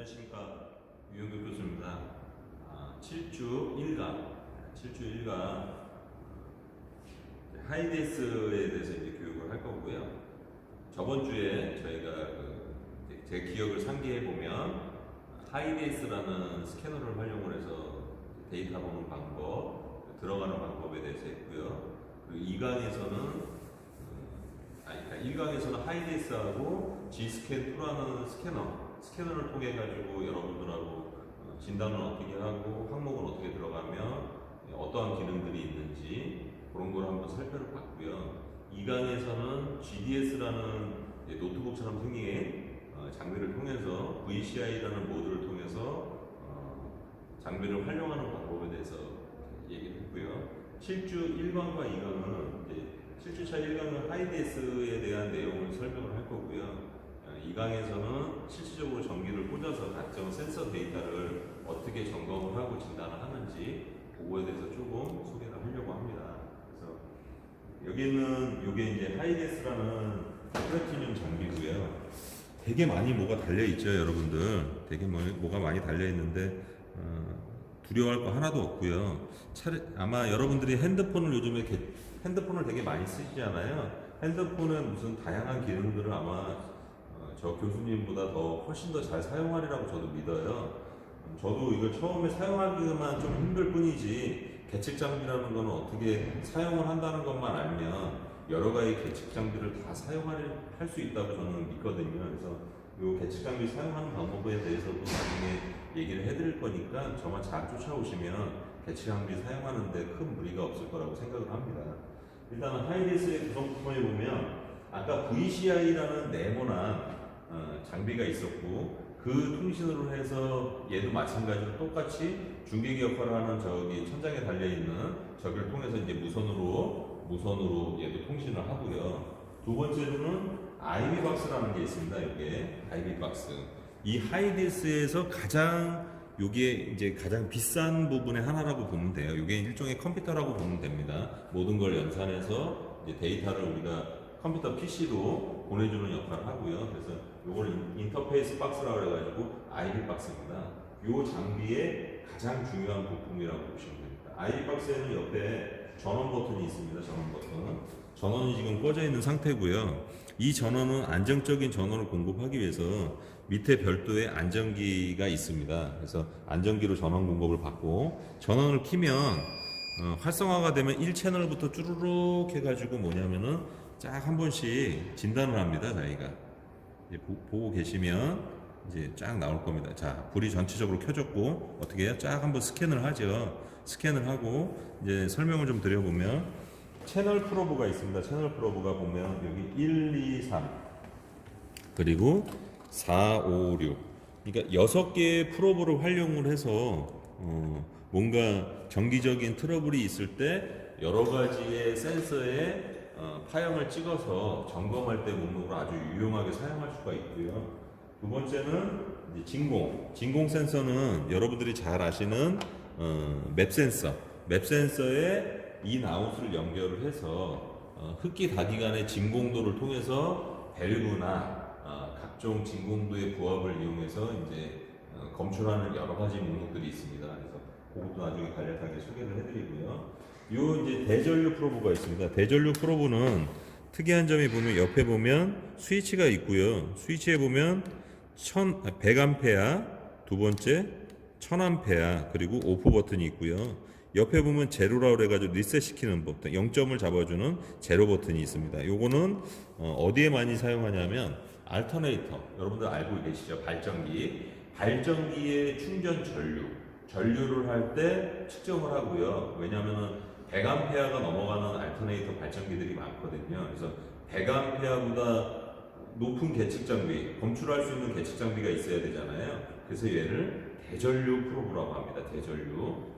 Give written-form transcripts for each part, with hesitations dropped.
안녕하십니까. 유영규 교수입니다. 7주 1강, 7주 1강 하이데스에 대해서 이제 교육을 할 거고요. 저번 주에 저희가 제 기억을 상기해 보면 하이데스라는 스캐너를 활용을 해서 데이터 보는 방법, 들어가는 방법에 대해서 했고요. 그리고 2강에서는 1강에서는 하이데스하고 G스캔2라는 스캐너를 통해 가지고 여러분들하고 진단을 어떻게 하고 항목은 어떻게 들어가면 어떠한 기능들이 있는지 그런 걸 한번 살펴봤고요. 2강에서는 GDS라는 노트북처럼 생긴 장비를 통해서 VCI라는 모드를 통해서 장비를 활용하는 방법에 대해서 얘기를 했고요. 7주 1강과 2강은 7주차 1강은 하이데스에 대한 내용을 설명을 할 거고요. 2강에서는 실질적으로 전기를 꽂아서 각종 센서 데이터를 어떻게 점검을 하고 진단을 하는지 그거에 대해서 조금 소개를 하려고 합니다. 그래서 여기는 이게 이제 하이데스라는 플래티늄 장비고요. 되게 많이 뭐가 달려 있죠, 여러분들. 되게 뭐가 많이 달려 있는데 두려워할 거 하나도 없고요. 아마 여러분들이 핸드폰을 되게 많이 쓰시잖아요. 핸드폰에 무슨 다양한 기능들을 아마 저 교수님보다 훨씬 더 잘 사용하리라고 저도 믿어요. 저도 이걸 처음에 사용하기만 좀 힘들 뿐이지 계측 장비라는 거는 어떻게 사용을 한다는 것만 알면 여러 가지 계측 장비를 다 할 수 있다고 저는 믿거든요. 그래서 이 계측 장비 사용하는 방법에 대해서도 나중에 얘기를 해드릴 거니까 저만 잘 쫓아오시면 계측 장비 사용하는데 큰 무리가 없을 거라고 생각을 합니다. 일단은 하이데스의 구성품을 보면 아까 VCI라는 네모난 장비가 있었고 그 통신으로 해서 얘도 마찬가지로 똑같이 중계기 역할을 하는 저기 천장에 달려있는 저기를 통해서 이제 무선으로 얘도 통신을 하고요. 두 번째로는 IB박스라는 게 있습니다. 이게 IB박스. 이 하이데스에서 요게 이제 가장 비싼 부분의 하나라고 보면 돼요. 이게 일종의 컴퓨터라고 보면 됩니다. 모든 걸 연산해서 이제 데이터를 우리가 컴퓨터 PC로 보내주는 역할을 하고요. 그래서 이걸 인터페이스 박스라고 해가지고 IB 박스입니다. 이 장비의 가장 중요한 부품이라고 보시면 됩니다. IB 박스에는 옆에 전원 버튼이 있습니다. 전원 버튼. 전원이 지금 꺼져 있는 상태고요. 이 전원은 안정적인 전원을 공급하기 위해서 밑에 별도의 안전기가 있습니다. 그래서 안전기로 전원 공급을 받고 전원을 켜면 활성화가 되면 1채널부터 쭈루룩 해가지고 뭐냐면은 쫙 한 번씩 진단을 합니다. 저희가 이제 보고 계시면 이제 쫙 나올 겁니다. 자, 불이 전체적으로 켜졌고 어떻게 해요? 쫙 한번 스캔을 하죠. 스캔을 하고 이제 설명을 좀 드려보면 채널 프로브가 있습니다. 채널 프로브가 보면 여기 1, 2, 3 그리고 4, 5, 6 그러니까 6개의 프로브를 활용을 해서 뭔가 정기적인 트러블이 있을 때 여러 가지의 센서에 파형을 찍어서 점검할 때 목록으로 아주 유용하게 사용할 수가 있고요. 두 번째는 이제 진공 센서는 여러분들이 잘 아시는 맵 센서에 인아웃을 연결을 해서 흡기 다기간의 진공도를 통해서 밸브나 각종 진공도의 부합을 이용해서 이제 검출하는 여러 가지 목록들이 있습니다. 그래서 그것도 나중에 간략하게 소개를 해드리고요. 요 이제 대전류 프로브가 있습니다. 대전류 프로브는 특이한 점이 보면 옆에 보면 스위치가 있고요. 스위치에 보면 100A, 두 번째 1000A, 그리고 오프 버튼이 있고요. 옆에 보면 제로라고 그래가지고 리셋 시키는 버튼, 0점을 잡아주는 제로 버튼이 있습니다. 요거는 어디에 많이 사용하냐면 알터네이터, 여러분들 알고 계시죠? 발전기의 충전 전류를 할 때 측정을 하고요. 왜냐하면 100A가 넘어가는 알터네이터 발전기들이 많거든요. 그래서 100A보다 높은 계측 장비, 검출할 수 있는 계측 장비가 있어야 되잖아요. 그래서 얘를 대전류 프로브라고 합니다.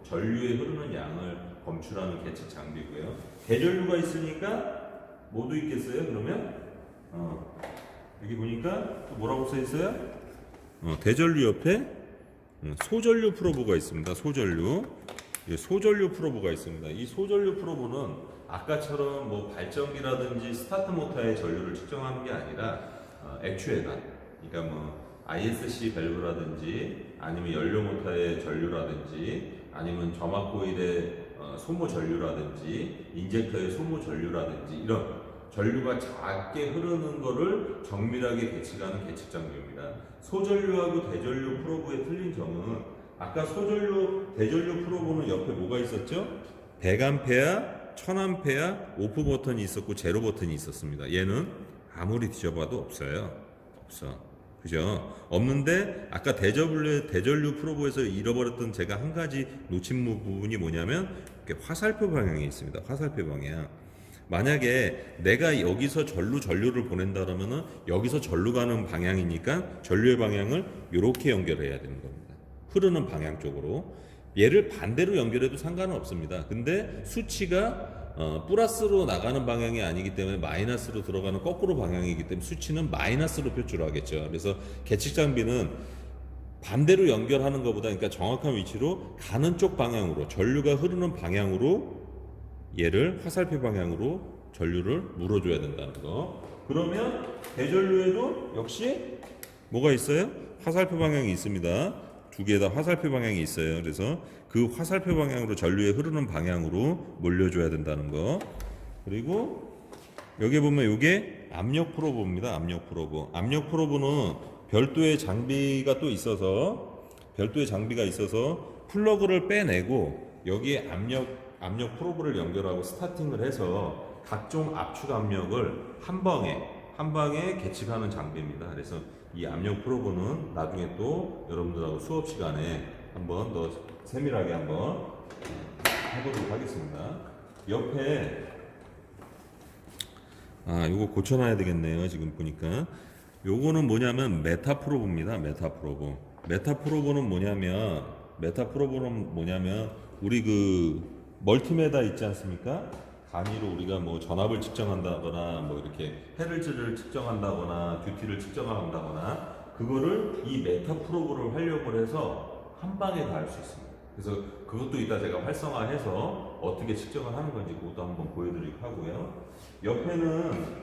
전류에 흐르는 양을 검출하는 계측 장비고요. 대전류가 있으니까 뭐도 있겠어요? 그러면 여기 보니까 또 뭐라고 써 있어요? 대전류 옆에 소전류 프로브가 있습니다. 소전류 프로브가 있습니다. 이 소전류 프로브는 아까처럼 뭐 발전기라든지 스타트 모터의 전류를 측정하는 게 아니라 액추에다, 그러니까 뭐 ISC 밸브라든지 아니면 연료 모터의 전류라든지 아니면 점막 코일의 소모 전류라든지 인젝터의 소모 전류라든지 이런 전류가 작게 흐르는 거를 정밀하게 계측하는 계측 장비입니다. 소전류하고 대전류 프로브의 틀린 점은 아까 소전류, 대전류 프로브는 옆에 뭐가 있었죠? 100A, 1000A 오프 버튼이 있었고 제로 버튼이 있었습니다. 얘는 아무리 뒤져봐도 없어요. 없어. 그죠? 없는데 아까 대전류 프로브에서 잃어버렸던 제가 한 가지 놓친 부분이 뭐냐면 이렇게 화살표 방향이 있습니다. 화살표 방향. 만약에 내가 여기서 전류를 보낸다 그러면은 여기서 전류 가는 방향이니까 전류의 방향을 이렇게 연결해야 되는 겁니다. 흐르는 방향 쪽으로. 얘를 반대로 연결해도 상관은 없습니다. 근데 수치가 플러스로 나가는 방향이 아니기 때문에 마이너스로 들어가는 거꾸로 방향이기 때문에 수치는 마이너스로 표출하겠죠. 그래서 계측 장비는 반대로 연결하는 것보다 그러니까 정확한 위치로 가는 쪽 방향으로 전류가 흐르는 방향으로 얘를 화살표 방향으로 전류를 물어줘야 된다는 거. 그러면 대전류에도 역시 뭐가 있어요? 화살표 방향이 있습니다. 두 개 다 화살표 방향이 있어요. 그래서 그 화살표 방향으로 전류에 흐르는 방향으로 몰려줘야 된다는 거. 그리고 여기 보면 이게 압력 프로브입니다. 압력 프로브. 압력 프로브는 별도의 장비가 또 있어서 플러그를 빼내고 여기에 압력 프로브를 연결하고 스타팅을 해서 각종 압축 압력을 한 방에 계측하는 장비입니다. 그래서 이 압력 프로브는 나중에 또 여러분들하고 수업 시간에 한번 더 세밀하게 한번 해보도록 하겠습니다. 옆에 요거 고쳐놔야 되겠네요. 지금 보니까 요거는 뭐냐면 메타 프로브입니다. 메타 프로브는 뭐냐면 우리 그 멀티메다 있지 않습니까? 단위로 우리가 뭐 전압을 측정한다거나 뭐 이렇게 헤르츠를 측정한다거나 듀티를 측정한다거나 그거를 이 메타 프로브를 활용을 해서 한 방에 다 할 수 있습니다. 그래서 그것도 이따 제가 활성화해서 어떻게 측정을 하는 건지 그것도 한번 보여드리고 하고요. 옆에는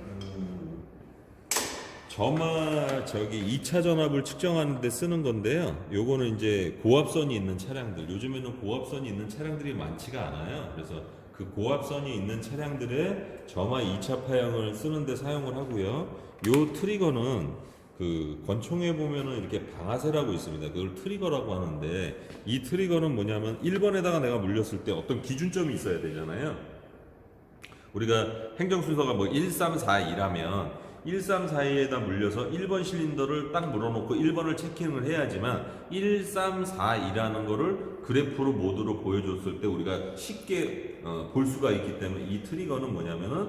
저기 2차 전압을 측정하는 데 쓰는 건데요. 요거는 이제 고압선이 있는 차량들, 요즘에는 고압선이 있는 차량들이 많지가 않아요. 그래서 그 고압선이 있는 차량들의 점화 2차 파형을 쓰는 데 사용을 하고요. 요 트리거는 그 권총에 보면은 이렇게 방아쇠라고 있습니다. 그걸 트리거라고 하는데 이 트리거는 뭐냐면 1번에다가 내가 물렸을 때 어떤 기준점이 있어야 되잖아요. 우리가 행정 순서가 뭐 1, 3, 4, 2라면 1, 3, 4에다 물려서 1번 실린더를 딱 물어놓고 1번을 체킹을 해야지만 1, 3, 4, 2라는 거를 그래프로 모드로 보여줬을 때 우리가 쉽게 볼 수가 있기 때문에 이 트리거는 뭐냐면은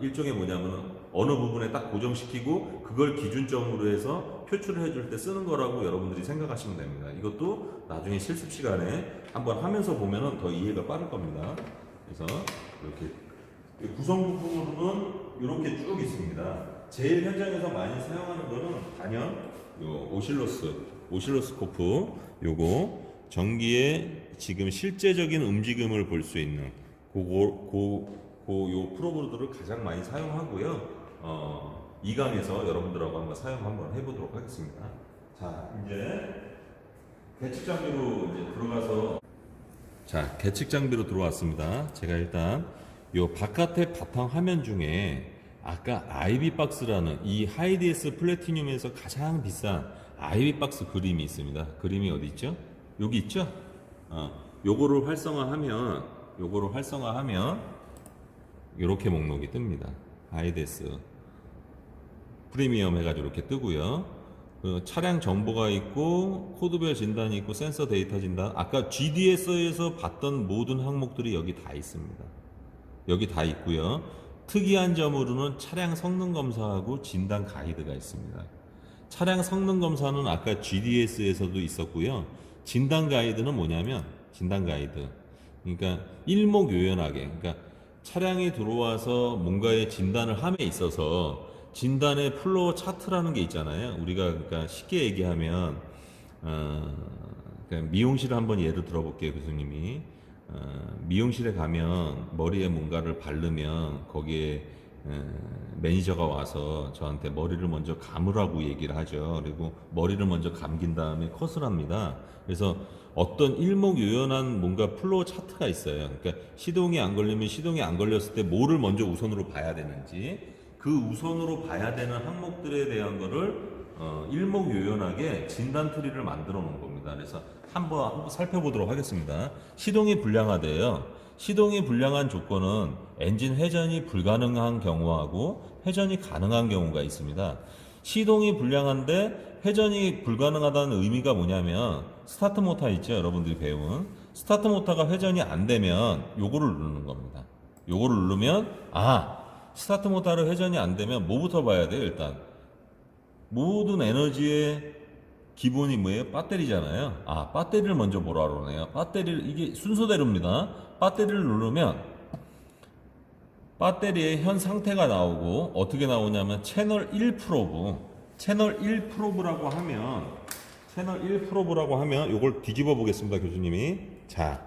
일종의 뭐냐면은 어느 부분에 딱 고정시키고 그걸 기준점으로 해서 표출을 해줄 때 쓰는 거라고 여러분들이 생각하시면 됩니다. 이것도 나중에 실습 시간에 한번 하면서 보면은 더 이해가 빠를 겁니다. 그래서 이렇게 구성 부품으로는 이렇게 쭉 있습니다. 제일 현장에서 많이 사용하는 거는 단연 요 오실로스코프 요거 전기의 지금 실제적인 움직임을 볼 수 있는 요 프로브들을 가장 많이 사용하고요. 2강에서 여러분들하고 한번 사용 한번 해보도록 하겠습니다. 자, 이제 계측 장비로 이제 들어가서 계측 장비로 들어왔습니다. 제가 일단 요 바깥의 바탕 화면 중에 아까 아이비박스라는 이 하이디에스 플래티늄에서 가장 비싼 아이비박스 그림이 있습니다. 그림이 어디 있죠? 여기 있죠? 요거를 활성화하면 이렇게 목록이 뜹니다. 하이디에스 프리미엄 해가지고 이렇게 뜨고요. 차량 정보가 있고 코드별 진단이 있고 센서 데이터 진단, 아까 GDS에서 봤던 모든 항목들이 여기 다 있습니다. 여기 다 있고요. 특이한 점으로는 차량 성능 검사하고 진단 가이드가 있습니다. 차량 성능 검사는 아까 GDS에서도 있었고요. 진단 가이드는 뭐냐면 진단 가이드. 그러니까 일목요연하게, 그러니까 차량이 들어와서 뭔가의 진단을 함에 있어서 진단의 플로어 차트라는 게 있잖아요. 우리가 그러니까 쉽게 얘기하면 그러니까 미용실을 한번 예를 들어볼게요, 교수님이. 미용실에 가면 머리에 뭔가를 바르면 거기에 매니저가 와서 저한테 머리를 먼저 감으라고 얘기를 하죠. 그리고 머리를 먼저 감긴 다음에 컷을 합니다. 그래서 어떤 일목요연한 뭔가 플로우 차트가 있어요. 그러니까 시동이 안 걸리면 시동이 안 걸렸을 때 뭐를 먼저 우선으로 봐야 되는지, 그 우선으로 봐야 되는 항목들에 대한 거를 일목요연하게 진단 트리를 만들어 놓은 겁니다. 그래서 한번 살펴보도록 하겠습니다. 시동이 불량하대요. 시동이 불량한 조건은 엔진 회전이 불가능한 경우하고 회전이 가능한 경우가 있습니다. 시동이 불량한데 회전이 불가능하다는 의미가 뭐냐면, 스타트 모터 있죠, 여러분들이 배운 스타트 모터가 회전이 안 되면 요거를 누르는 겁니다. 요거를 누르면 스타트 모터를 회전이 안 되면 뭐부터 봐야 돼요? 일단 모든 에너지의 기본이 뭐예요? 배터리잖아요. 배터리를 먼저 보라 그러네요. 배터리를, 이게 순서대로입니다. 배터리를 누르면 배터리의 현 상태가 나오고, 어떻게 나오냐면 채널 1 프로브, 채널 1 프로브라고 하면 요걸 뒤집어 보겠습니다, 교수님이. 자,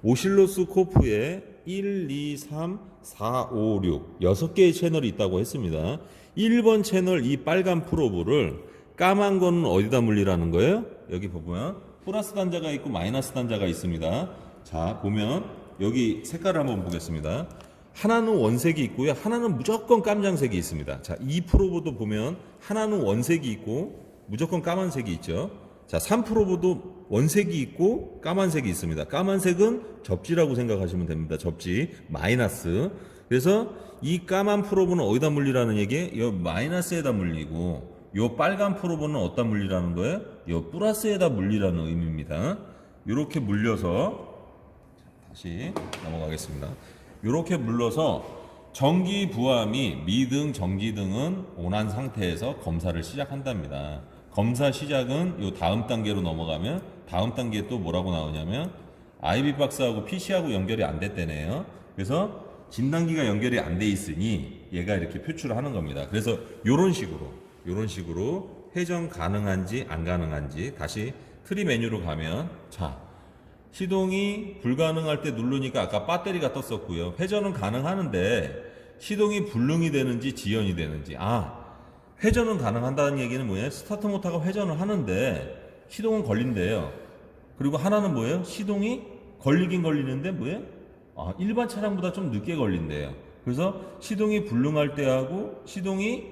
오실로스코프에 1, 2, 3, 4, 5, 6 6개의 채널이 있다고 했습니다. 1번 채널 이 빨간 프로브를, 까만 거는 어디다 물리라는 거예요? 여기 보면 플러스 단자가 있고 마이너스 단자가 있습니다. 자, 보면 여기 색깔을 한번 보겠습니다. 하나는 원색이 있고요, 하나는 무조건 깜장색이 있습니다. 자, 이 프로브도 보면 하나는 원색이 있고 무조건 까만색이 있죠. 자, 3 프로브도 원색이 있고 까만색이 있습니다. 까만색은 접지라고 생각하시면 됩니다. 접지, 마이너스. 그래서 이 까만 프로브는 어디다 물리라는 얘기예요? 이 마이너스에다 물리고, 요 빨간 프로브는 어디다 물리라는 거예요? 요 플러스에다 물리라는 의미입니다. 이렇게 물려서, 다시 넘어가겠습니다. 이렇게 물러서 전기 부하미, 미등, 정지등은 온한 상태에서 검사를 시작한답니다. 검사 시작은 요 다음 단계로 넘어가면, 다음 단계에 또 뭐라고 나오냐면 IB 박스하고 PC하고 연결이 안 됐대네요. 그래서 진단기가 연결이 안 돼 있으니 얘가 이렇게 표출을 하는 겁니다. 그래서 요런 식으로 회전 가능한지 안 가능한지, 다시 트리 메뉴로 가면, 자, 시동이 불가능할 때 누르니까 아까 배터리가 떴었고요. 회전은 가능하는데 시동이 불능이 되는지 지연이 되는지. 회전은 가능한다는 얘기는 뭐예요? 스타트 모터가 회전을 하는데 시동은 걸린대요. 그리고 하나는 뭐예요? 시동이 걸리긴 걸리는데 뭐예요? 일반 차량보다 좀 늦게 걸린대요. 그래서 시동이 불능할 때하고 시동이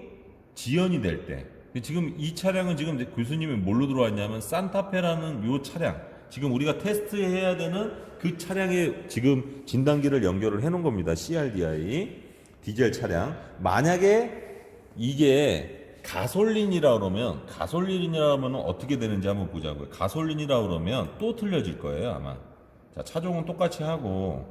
지연이 될 때. 지금 이 차량은 지금 교수님이 뭘로 들어왔냐면 산타페라는 요 차량, 지금 우리가 테스트해야 되는 그 차량에 지금 진단기를 연결을 해 놓은 겁니다. CRDI 디젤 차량. 만약에 이게 가솔린이라 그러면 어떻게 되는지 한번 보자고요. 가솔린이라 그러면 또 틀려질 거예요, 아마. 자, 차종은 똑같이 하고,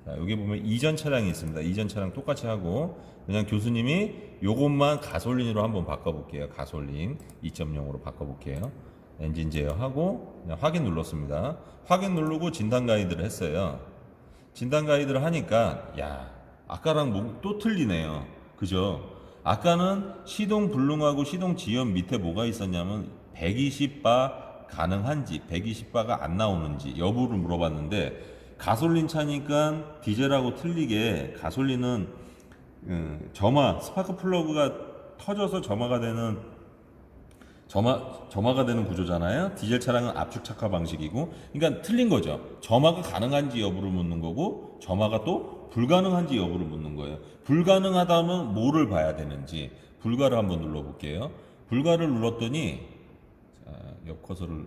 자, 여기 보면 이전 차량이 있습니다. 이전 차량 똑같이 하고, 그냥 교수님이 요것만 가솔린으로 한번 바꿔볼게요. 가솔린 2.0으로 바꿔볼게요. 엔진 제어하고 그냥 확인 눌렀습니다. 확인 누르고 진단 가이드를 했어요. 진단 가이드를 하니까 아까랑 또 틀리네요. 그죠? 아까는 시동 불능하고 시동 지연 밑에 뭐가 있었냐면 120바 가능한지 120바가 안 나오는지 여부를 물어봤는데, 가솔린 차니까 디젤하고 틀리게 가솔린은 스파크 플러그가 터져서 점화가 되는 구조잖아요. 디젤 차량은 압축 착화 방식이고, 그러니까 틀린 거죠. 점화가 가능한지 여부를 묻는 거고, 점화가 또 불가능한지 여부를 묻는 거예요. 불가능하다면 뭐를 봐야 되는지, 불가를 한번 눌러볼게요. 불가를 눌렀더니, 자, 옆 커서를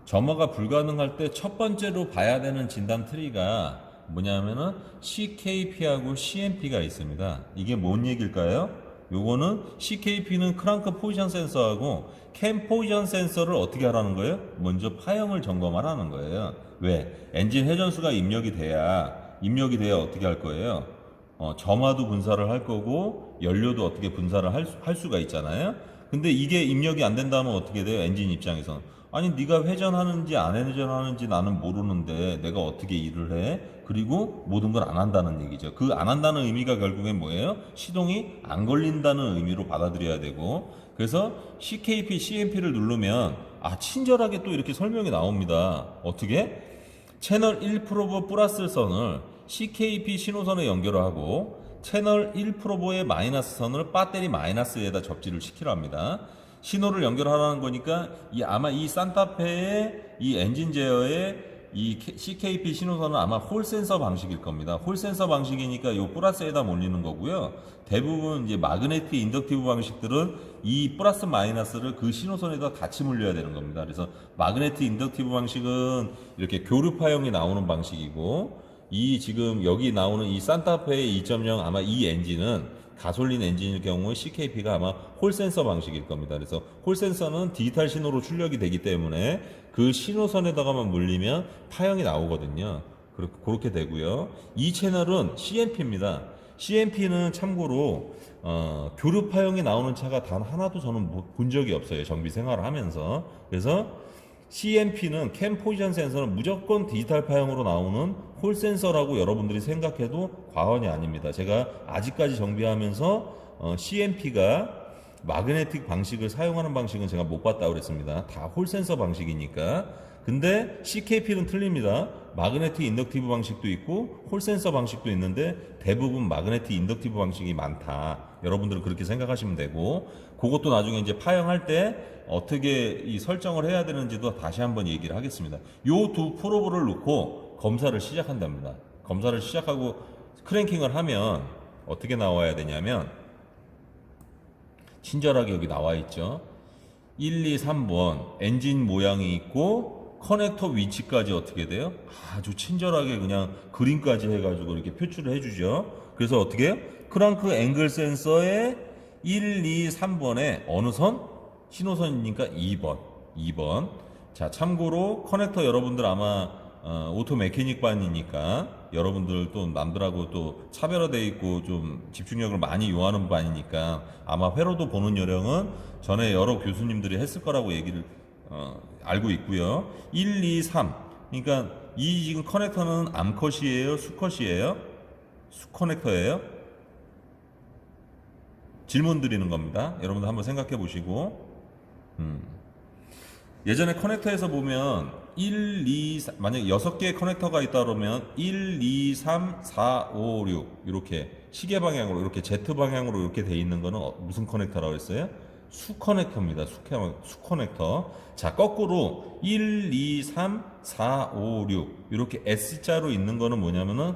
점화가 불가능할 때 첫 번째로 봐야 되는 진단 트리가 뭐냐면은 CKP하고 CMP가 있습니다. 이게 뭔 얘기일까요? 요거는 CKP는 크랑크 포지션 센서하고 캠 포지션 센서를 어떻게 하라는 거예요? 먼저 파형을 점검하라는 거예요. 왜? 엔진 회전수가 입력이 돼야 어떻게 할 거예요? 점화도 분사를 할 거고 연료도 어떻게 분사를 할 수가 있잖아요. 근데 이게 입력이 안 된다면 어떻게 돼요? 엔진 입장에서는 아니 네가 회전하는지 안 회전하는지 나는 모르는데 내가 어떻게 일을 해? 그리고 모든 걸 안 한다는 얘기죠. 그 안 한다는 의미가 결국엔 뭐예요? 시동이 안 걸린다는 의미로 받아들여야 되고, 그래서 CKP, CMP를 누르면 친절하게 또 이렇게 설명이 나옵니다. 어떻게? 채널 1 프로브 플러스 선을 CKP 신호선에 연결을 하고 채널 1 프로브의 마이너스 선을 배터리 마이너스에다 접지를 시키려 합니다. 신호를 연결하라는 거니까 아마 이 산타페의 이 엔진 제어의 이 CKP 신호선은 아마 홀 센서 방식일 겁니다. 홀 센서 방식이니까 이 플러스에다 몰리는 거고요. 대부분 이제 마그네틱 인덕티브 방식들은 이 플러스 마이너스를 그 신호선에다 같이 물려야 되는 겁니다. 그래서 마그네틱 인덕티브 방식은 이렇게 교류파형이 나오는 방식이고, 이 지금 여기 나오는 이 산타페의 2.0 아마 이 엔진은 가솔린 엔진일 경우에 CKP가 아마 홀 센서 방식일 겁니다. 그래서 홀 센서는 디지털 신호로 출력이 되기 때문에 그 신호선에다가만 물리면 파형이 나오거든요. 그렇게 되고요. 이 채널은 CMP입니다. CMP는 참고로 교류 파형이 나오는 차가 단 하나도 저는 본 적이 없어요. 정비 생활을 하면서. 그래서 CMP는 캠 포지션 센서는 무조건 디지털 파형으로 나오는 홀 센서라고 여러분들이 생각해도 과언이 아닙니다. 제가 아직까지 정비하면서 CMP가 마그네틱 방식을 사용하는 방식은 제가 못 봤다고 그랬습니다. 다 홀 센서 방식이니까. 근데 CKP는 틀립니다. 마그네틱 인덕티브 방식도 있고 홀 센서 방식도 있는데 대부분 마그네틱 인덕티브 방식이 많다. 여러분들은 그렇게 생각하시면 되고, 그것도 나중에 이제 파형할 때 어떻게 이 설정을 해야 되는지도 다시 한번 얘기를 하겠습니다. 요 두 프로브를 놓고 검사를 시작한답니다. 검사를 시작하고 크랭킹을 하면 어떻게 나와야 되냐면, 친절하게 여기 나와 있죠. 1, 2, 3번 엔진 모양이 있고 커넥터 위치까지 어떻게 돼요? 아주 친절하게 그냥 그림까지 해가지고 이렇게 표출을 해주죠. 그래서 어떻게 해요? 크랑크 앵글 센서의 1, 2, 3번에 어느 선? 신호선이니까 2번. 자, 참고로 커넥터 여러분들 아마 오토 메케닉 반이니까 여러분들 또 남들하고 또 차별화되어 있고 좀 집중력을 많이 요하는 반이니까 아마 회로도 보는 요령은 전에 여러 교수님들이 했을 거라고 얘기를 알고 있고요. 1, 2, 3. 그러니까 이 지금 커넥터는 암컷이에요? 수컷이에요? 수커넥터예요? 질문 드리는 겁니다. 여러분들 한번 생각해 보시고. 예전에 커넥터에서 보면 1, 2, 3, 만약에 6개의 커넥터가 있다 그러면 1, 2, 3, 4, 5, 6 이렇게 시계 방향으로 이렇게 Z 방향으로 이렇게 돼 있는 거는 무슨 커넥터라고 했어요? 수커넥터입니다. 수커넥터. 자, 거꾸로 1, 2, 3, 4, 5, 6 이렇게 S자로 있는 거는 뭐냐면은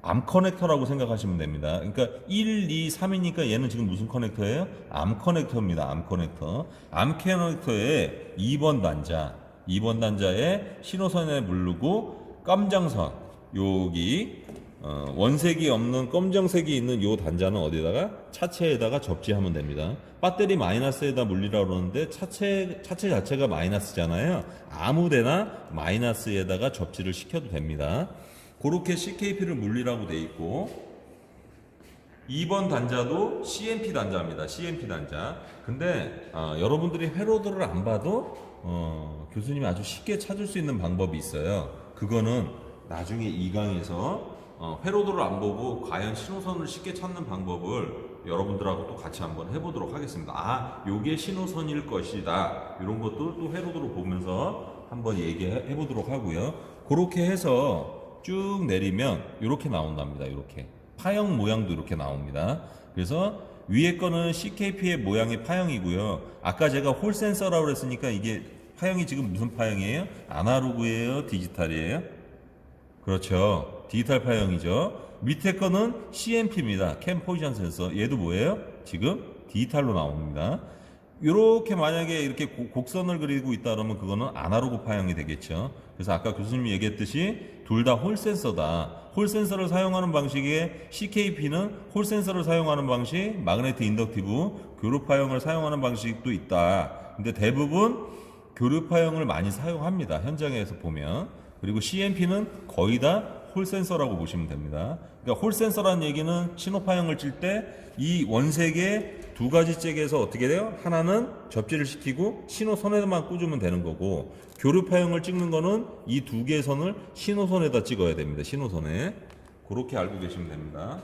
암 커넥터라고 생각하시면 됩니다. 그러니까 1, 2, 3이니까 얘는 지금 무슨 커넥터예요? 암 커넥터입니다. 암 커넥터. 암 커넥터의 2번 단자에 신호선에 물르고 검정선 여기 원색이 없는 검정색이 있는 요 단자는 어디다가? 차체에다가 접지하면 됩니다. 배터리 마이너스에다 물리라고 그러는데 차체 자체가 마이너스잖아요. 아무데나 마이너스에다가 접지를 시켜도 됩니다. 그렇게 CKP를 물리라고 돼 있고, 2번 단자도 CMP 단자입니다. CMP 단자. 근데 여러분들이 회로도를 안 봐도 교수님이 아주 쉽게 찾을 수 있는 방법이 있어요. 그거는 나중에 2강에서 회로도를 안 보고 과연 신호선을 쉽게 찾는 방법을 여러분들하고 또 같이 한번 해보도록 하겠습니다. 요게 신호선일 것이다. 이런 것도 또 회로도를 보면서 한번 얘기해 보도록 하고요. 그렇게 해서 쭉 내리면 이렇게 나온답니다. 이렇게 파형 모양도 이렇게 나옵니다. 그래서 위에 거는 CKP의 모양의 파형이고요. 아까 제가 홀 센서라고 그랬으니까 이게 파형이 지금 무슨 파형이에요? 아날로그예요? 디지털이에요? 그렇죠. 디지털 파형이죠. 밑에 거는 CMP입니다. 캠 포지션 센서. 얘도 뭐예요? 지금 디지털로 나옵니다. 이렇게 만약에 이렇게 곡선을 그리고 있다 그러면 그거는 아날로그 파형이 되겠죠. 그래서 아까 교수님이 얘기했듯이 둘 다 홀 센서다. 홀 센서를 사용하는 방식에 CKP는 홀 센서를 사용하는 방식, 마그네틱 인덕티브 교류 파형을 사용하는 방식도 있다. 근데 대부분 교류 파형을 많이 사용합니다. 현장에서 보면. 그리고 CMP는 거의 다 홀 센서라고 보시면 됩니다. 그러니까 홀 센서라는 얘기는 신호 파형을 칠 때 이 원색의 두 가지 잭에서 어떻게 돼요? 하나는 접지를 시키고 신호선에만 꽂으면 되는 거고, 교류 파형을 찍는 거는 이 두 개의 선을 신호선에다 찍어야 됩니다. 신호선에. 그렇게 알고 계시면 됩니다.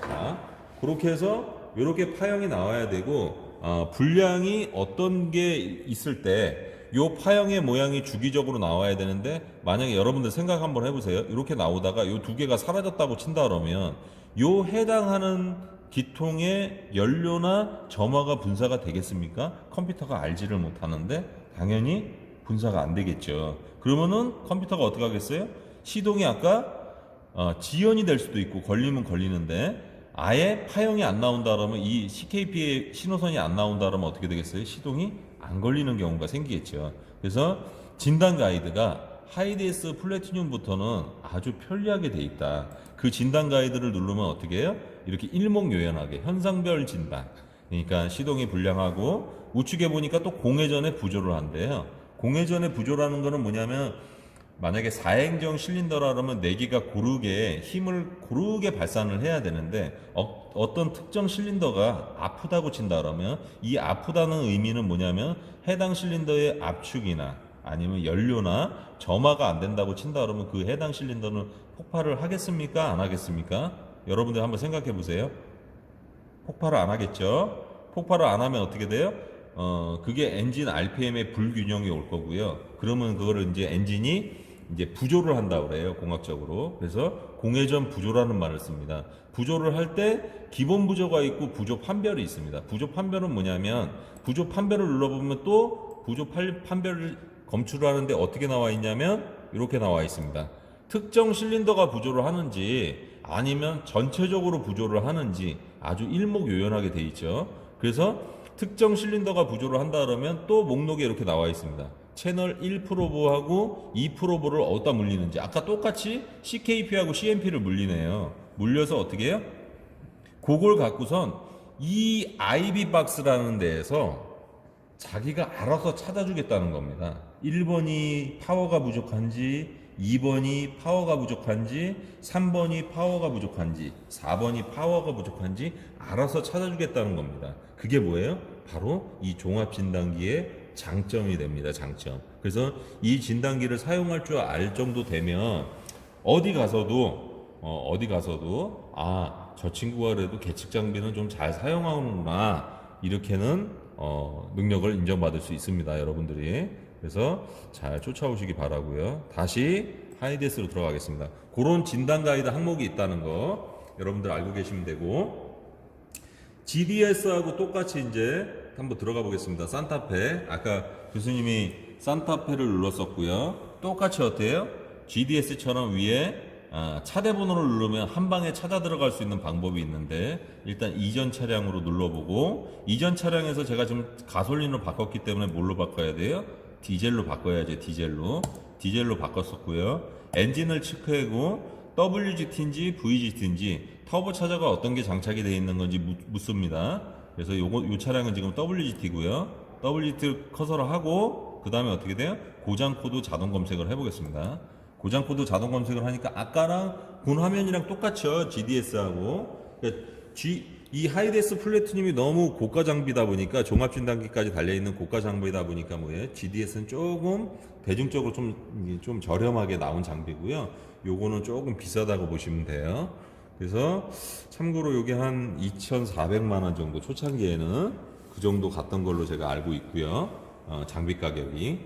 자, 그렇게 해서 이렇게 파형이 나와야 되고, 불량이 어떤 게 있을 때 요 파형의 모양이 주기적으로 나와야 되는데, 만약에 여러분들 생각 한번 해보세요. 이렇게 나오다가 요 두 개가 사라졌다고 친다 그러면 요 해당하는 기통의 연료나 점화가 분사가 되겠습니까? 컴퓨터가 알지를 못하는데 당연히 분사가 안 되겠죠. 그러면은 컴퓨터가 어떻게 하겠어요? 시동이 아까 지연이 될 수도 있고 걸리면 걸리는데, 아예 파형이 안 나온다 그러면, 이 CKP의 신호선이 안 나온다 그러면 어떻게 되겠어요? 시동이 안 걸리는 경우가 생기겠죠. 그래서 진단 가이드가 하이데스 플래티늄부터는 아주 편리하게 돼 있다. 그 진단 가이드를 누르면 어떻게 해요? 이렇게 일목요연하게 현상별 진단. 그러니까 시동이 불량하고 우측에 보니까 또 공회전에 부조를 한대요. 공회전에 부조라는 거는 뭐냐면, 만약에 4행정 실린더라 그러면 4개가 고르게 힘을 고르게 발산을 해야 되는데, 어떤 특정 실린더가 아프다고 친다 그러면 이 아프다는 의미는 뭐냐면, 해당 실린더의 압축이나 아니면 연료나 점화가 안 된다고 친다 그러면 그 해당 실린더는 폭발을 하겠습니까? 안 하겠습니까? 여러분들 한번 생각해 보세요. 폭발을 안 하겠죠? 폭발을 안 하면 어떻게 돼요? 그게 엔진 RPM의 불균형이 올 거고요. 그러면 그거를 이제 엔진이 이제 부조를 한다고 그래요, 공학적으로. 그래서 공회전 부조라는 말을 씁니다. 부조를 할 때 기본 부조가 있고 부조 판별이 있습니다. 부조 판별은 뭐냐면, 부조 판별을 눌러보면 또 부조 판별을 검출하는데 어떻게 나와 있냐면 이렇게 나와 있습니다. 특정 실린더가 부조를 하는지 아니면 전체적으로 부조를 하는지 아주 일목요연하게 돼 있죠. 그래서 특정 실린더가 부조를 한다 그러면 또 목록에 이렇게 나와 있습니다. 채널 1 프로브하고 2 프로브를 어디다 물리는지. 아까 똑같이 CKP하고 CMP를 물리네요. 물려서 어떻게 해요? 그걸 갖고선 이 IB 박스라는 데에서 자기가 알아서 찾아주겠다는 겁니다. 1번이 파워가 부족한지, 2번이 파워가 부족한지, 3번이 파워가 부족한지, 4번이 파워가 부족한지 알아서 찾아주겠다는 겁니다. 그게 뭐예요? 바로 이 종합진단기의 장점이 됩니다. 장점. 그래서 이 진단기를 사용할 줄 알 정도 되면 어디 가서도 저 친구가 그래도 계측 장비는 좀 잘 사용하는구나, 이렇게는 능력을 인정받을 수 있습니다, 여러분들이. 그래서 잘 쫓아오시기 바라고요. 다시 하이데스로 들어가겠습니다. 그런 진단 가이드 항목이 있다는 거 여러분들 알고 계시면 되고, GDS하고 똑같이 이제 한번 들어가 보겠습니다. 산타페. 아까 교수님이 산타페를 눌렀었고요. 똑같이 어때요? GDS처럼 위에 차대 번호를 누르면 한 방에 찾아 들어갈 수 있는 방법이 있는데, 일단 이전 차량으로 눌러보고, 이전 차량에서 제가 지금 가솔린으로 바꿨기 때문에 뭘로 바꿔야 돼요? 디젤로 바꿔야지. 디젤로 바꿨었고요. 엔진을 체크하고 WGT인지 VGT인지 터보 차저가 어떤 게 장착이 되어 있는 건지 묻습니다. 그래서 요 차량은 지금 WGT고요. WGT 커서를 하고, 그 다음에 어떻게 돼요? 고장 코드 자동 검색을 해보겠습니다. 고장 코드 자동 검색을 하니까 아까랑 본 화면이랑 똑같죠, GDS하고. 그러니까 이 하이데스 플래티늄이 너무 고가 장비다 보니까, 종합진단기까지 달려있는 고가 장비다 보니까 뭐예요? GDS는 조금 대중적으로 좀 저렴하게 나온 장비고요. 요거는 조금 비싸다고 보시면 돼요. 그래서 참고로 요게 한 2,400만 원 정도, 초창기에는 그 정도 갔던 걸로 제가 알고 있고요. 장비 가격이.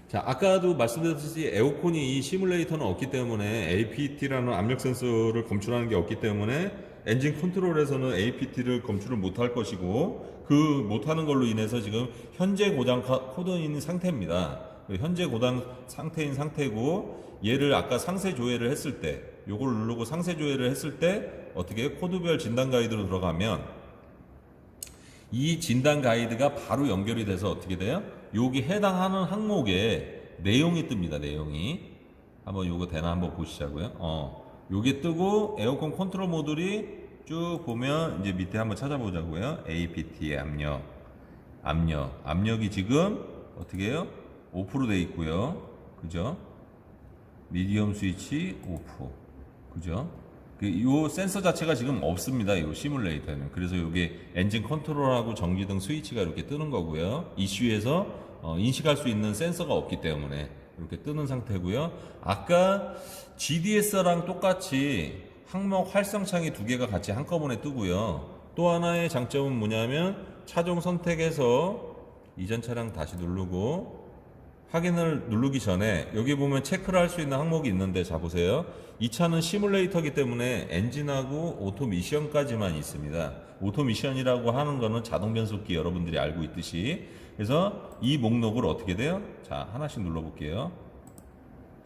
자, 아까도 말씀드렸듯이 에어컨이 이 시뮬레이터는 없기 때문에, APT라는 압력 센서를 검출하는 게 없기 때문에 엔진 컨트롤에서는 APT를 검출을 못할 것이고, 그 못하는 걸로 인해서 지금 현재 고장 코드인 상태입니다. 현재 고장 상태인 상태고, 얘를 아까 상세 조회를 했을 때, 요걸 누르고 상세 조회를 했을 때 어떻게 해요? 코드별 진단 가이드로 들어가면 이 진단 가이드가 바로 연결이 돼서 어떻게 돼요? 여기 해당하는 항목에 내용이 뜹니다. 내용이. 한번 요거 되나 한번 보시자고요. 요게 뜨고 에어컨 컨트롤 모듈이 쭉 보면 이제 밑에 한번 찾아보자고요. APT의 압력이 지금 어떻게 해요? 5% 돼 있고요. 그죠? 미디엄 스위치 오프. 그죠? 이 센서 자체가 지금 없습니다. 이 시뮬레이터는. 그래서 이게 엔진 컨트롤하고 전기등 스위치가 이렇게 뜨는 거고요. 이슈에서 인식할 수 있는 센서가 없기 때문에 이렇게 뜨는 상태고요. 아까 GDS랑 똑같이 항목 활성창이 두 개가 같이 한꺼번에 뜨고요. 또 하나의 장점은 뭐냐면 차종 선택해서 이전 차량 다시 누르고 확인을 누르기 전에 여기 보면 체크를 할 수 있는 항목이 있는데 자 보세요. 이 차는 시뮬레이터이기 때문에 엔진하고 오토 미션까지만 있습니다. 오토 미션이라고 하는 거는 자동 변속기 여러분들이 알고 있듯이 그래서 이 목록을 어떻게 돼요? 자 하나씩 눌러볼게요.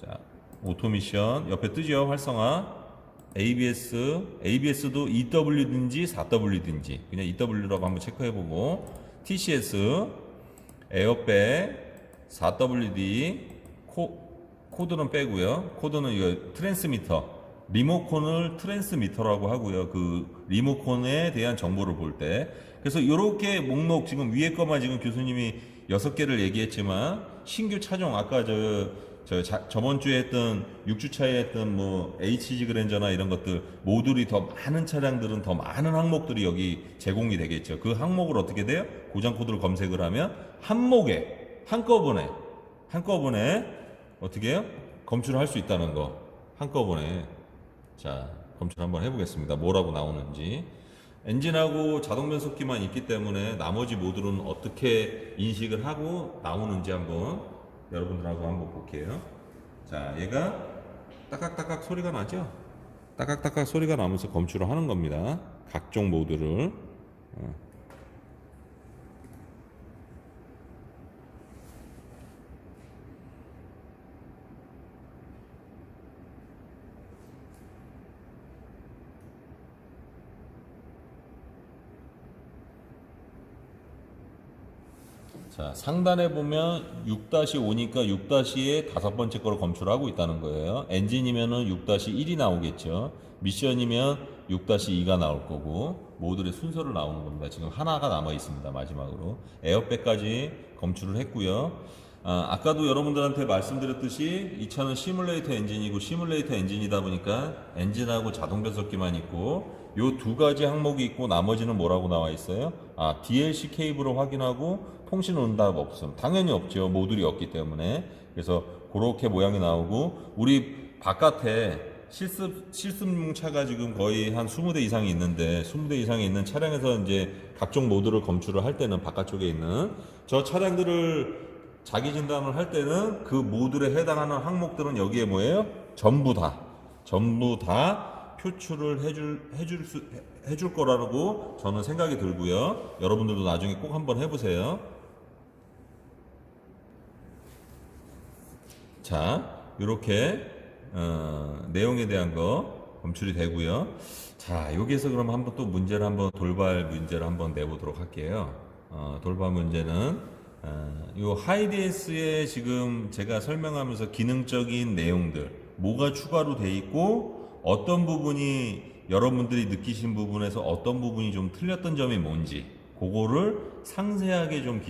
자 오토 미션 옆에 뜨죠 활성화 ABS도 EW든지 4W든지 그냥 EW라고 한번 체크해보고 TCS 에어백 4WD 코드는 빼고요. 코드는 이거 트랜스미터 리모컨을 트랜스미터라고 하고요. 그 리모컨에 대한 정보를 볼 때 그래서 이렇게 목록 지금 위에 거만 지금 교수님이 6개를 얘기했지만 신규 차종 아까 저번 주에 했던 6주차에 했던 뭐 HG 그랜저나 이런 것들 모듈이 더 많은 차량들은 더 많은 항목들이 여기 제공이 되겠죠. 그 항목을 어떻게 돼요? 고장 코드를 검색을 하면 항목에 한꺼번에 어떻게 해요? 검출을 할 수 있다는 거 한꺼번에 자 검출 한번 해보겠습니다. 뭐라고 나오는지 엔진하고 자동 변속기만 있기 때문에 나머지 모듈은 어떻게 인식을 하고 나오는지 한번 여러분들하고 한번 볼게요. 자 얘가 따깍따깍 소리가 나죠? 따깍따깍 소리가 나면서 검출을 하는 겁니다. 각종 모듈을 자, 상단에 보면 6-5니까 6-의 5번째 거를 검출하고 있다는 거예요. 엔진이면은 6-1이 나오겠죠. 미션이면 6-2가 나올 거고, 모듈의 순서를 나오는 겁니다. 지금 하나가 남아 있습니다. 마지막으로. 에어백까지 검출을 했고요. 아까도 여러분들한테 말씀드렸듯이 이 차는 시뮬레이터 엔진이고 시뮬레이터 엔진이다 보니까 엔진하고 자동 변속기만 있고 요 두 가지 항목이 있고 나머지는 뭐라고 나와 있어요? DLC 케이블을 확인하고 통신 응답 없음. 당연히 없죠. 모듈이 없기 때문에. 그래서 그렇게 모양이 나오고 우리 바깥에 실습용 차가 지금 거의 한 20대 이상이 있는데 20대 이상이 있는 차량에서 이제 각종 모듈을 검출을 할 때는 바깥쪽에 있는 저 차량들을 자기 진단을 할 때는 그 모듈에 해당하는 항목들은 여기에 뭐예요? 전부 다 표출을 해줄 거라고 저는 생각이 들고요. 여러분들도 나중에 꼭 한번 해보세요. 자, 이렇게 내용에 대한 거 검출이 되고요. 자, 여기에서 그럼 한번 또 돌발 문제를 한번 내보도록 할게요. 돌발 문제는 요 하이디에스에 지금 제가 설명하면서 기능적인 내용들 뭐가 추가로 돼 있고 어떤 부분이 여러분들이 느끼신 부분에서 어떤 부분이 좀 틀렸던 점이 뭔지 그거를 상세하게 좀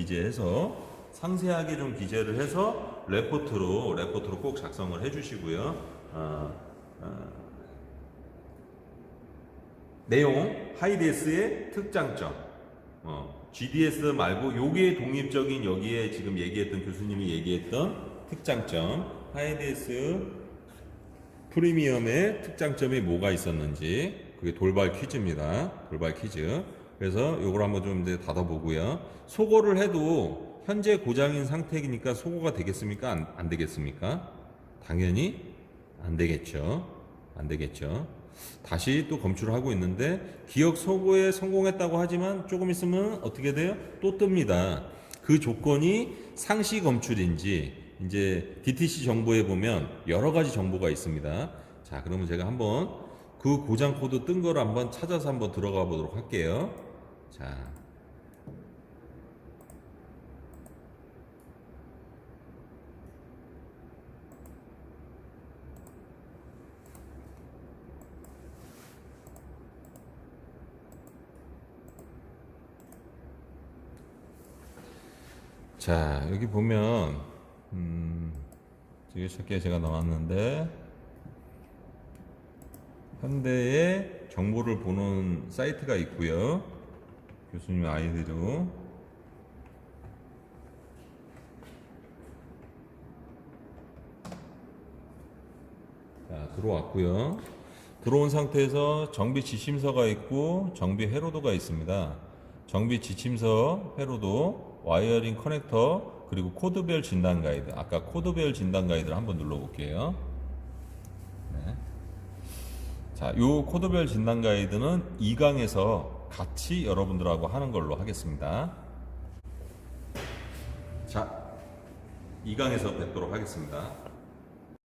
기재를 해서 레포트로 꼭 작성을 해주시고요. 내용 하이디에스의 특장점 GDS 말고 요게 독립적인 여기에 지금 얘기했던 교수님이 얘기했던 특장점 하이디에스 프리미엄의 특장점이 뭐가 있었는지 그게 돌발 퀴즈입니다. 돌발 퀴즈. 그래서 요걸 한번 좀 이제 닫아보고요. 소거를 해도 현재 고장인 상태이니까 소거가 되겠습니까? 안 되겠습니까? 당연히 안 되겠죠. 다시 또 검출을 하고 있는데 기억 소거에 성공했다고 하지만 조금 있으면 어떻게 돼요? 또 뜹니다. 그 조건이 상시 검출인지 이제 DTC 정보에 보면 여러 가지 정보가 있습니다. 자, 그러면 제가 한번 그 고장 코드 뜬 거를 한번 찾아서 한번 들어가 보도록 할게요. 자, 여기 보면 되게 쉽게 제가 나왔는데 현대의 정보를 보는 사이트가 있고요. 교수님 아이디로 자, 들어왔고요. 들어온 상태에서 정비 지침서가 있고 정비 회로도가 있습니다. 정비 지침서 회로도, 와이어링 커넥터, 그리고 코드별 진단 가이드. 아까 코드별 진단 가이드를 한번 눌러볼게요. 네. 자, 요 코드별 진단 가이드는 2강에서 같이 여러분들하고 하는 걸로 하겠습니다. 자, 2강에서 뵙도록 하겠습니다.